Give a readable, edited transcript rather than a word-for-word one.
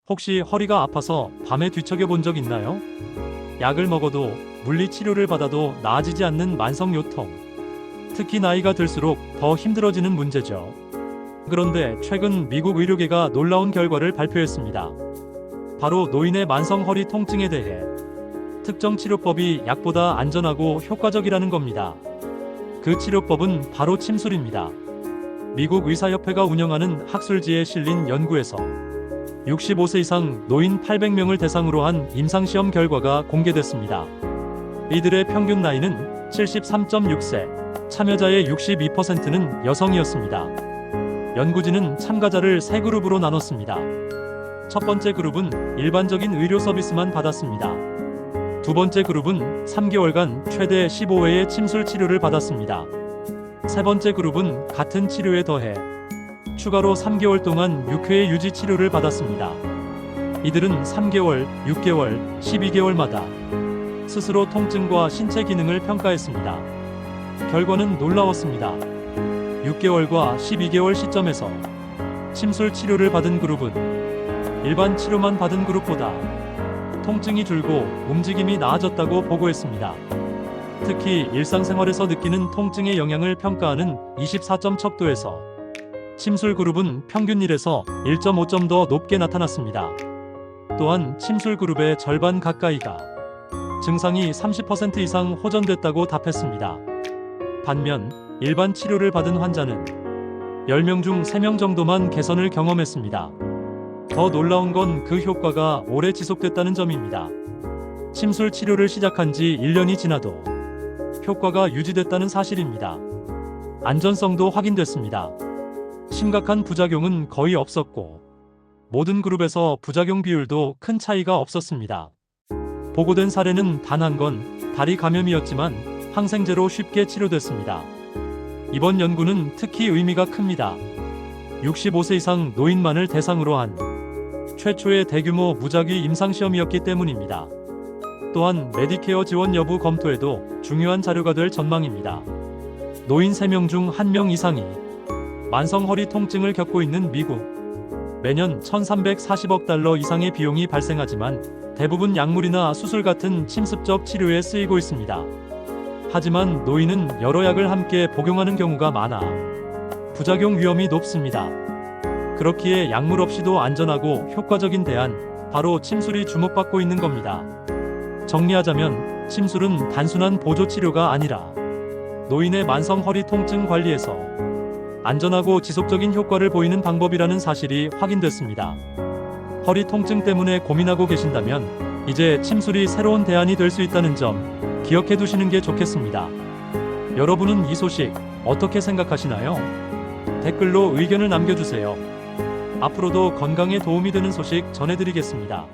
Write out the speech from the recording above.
혹시 허리가 아파서 밤에 뒤척여 본 적 있나요? 약을 먹어도 물리치료를 받아도 나아지지 않는 만성 요통. 특히 나이가 들수록 더 힘들어지는 문제죠. 그런데 최근 미국 의료계가 놀라운 결과를 발표했습니다. 바로 노인의 만성 허리 통증에 대해 특정 치료법이 약보다 안전하고 효과적이라는 겁니다. 그 치료법은 바로 침술입니다. 미국 의사협회가 운영하는 학술지에 실린 연구에서 65세 이상 노인 800명을 대상으로 한 임상시험 결과가 공개됐습니다. 이들의 평균 나이는 73.6세, 참여자의 62%는 여성이었습니다. 연구진은 참가자를 세 그룹으로 나눴습니다. 첫 번째 그룹은 일반적인 의료 서비스만 받았습니다. 두 번째 그룹은 3개월간 최대 15회의 침술 치료를 받았습니다. 세 번째 그룹은 같은 치료에 더해 추가로 3개월 동안 6회의 유지 치료를 받았습니다. 이들은 3개월, 6개월, 12개월마다 스스로 통증과 신체 기능을 평가했습니다. 결과는 놀라웠습니다. 6개월과 12개월 시점에서 침술 치료를 받은 그룹은 일반 치료만 받은 그룹보다 통증이 줄고 움직임이 나아졌다고 보고했습니다. 특히 일상생활에서 느끼는 통증의 영향을 평가하는 24점 척도에서 침술 그룹은 평균 1에서 1.5점 더 높게 나타났습니다. 또한 침술 그룹의 절반 가까이가 증상이 30% 이상 호전됐다고 답했습니다. 반면 일반 치료를 받은 환자는 10명 중 3명 정도만 개선을 경험했습니다. 더 놀라운 건 그 효과가 오래 지속됐다는 점입니다. 침술 치료를 시작한 지 1년이 지나도 효과가 유지됐다는 사실입니다. 안전성도 확인됐습니다. 심각한 부작용은 거의 없었고 모든 그룹에서 부작용 비율도 큰 차이가 없었습니다. 보고된 사례는 단 한 건 다리 감염이었지만 항생제로 쉽게 치료됐습니다. 이번 연구는 특히 의미가 큽니다. 65세 이상 노인만을 대상으로 한 최초의 대규모 무작위 임상시험이었기 때문입니다. 또한 메디케어 지원 여부 검토에도 중요한 자료가 될 전망입니다. 노인 3명 중 1명 이상이 만성 허리 통증을 겪고 있는 미국. 매년 1,340억 달러 이상의 비용이 발생하지만 대부분 약물이나 수술 같은 침습적 치료에 쓰이고 있습니다. 하지만 노인은 여러 약을 함께 복용하는 경우가 많아 부작용 위험이 높습니다. 그렇기에 약물 없이도 안전하고 효과적인 대안, 바로 침술이 주목받고 있는 겁니다. 정리하자면 침술은 단순한 보조 치료가 아니라 노인의 만성 허리 통증 관리에서 안전하고 지속적인 효과를 보이는 방법이라는 사실이 확인됐습니다. 허리 통증 때문에 고민하고 계신다면 이제 침술이 새로운 대안이 될 수 있다는 점 기억해 두시는 게 좋겠습니다. 여러분은 이 소식 어떻게 생각하시나요? 댓글로 의견을 남겨주세요. 앞으로도 건강에 도움이 되는 소식 전해드리겠습니다.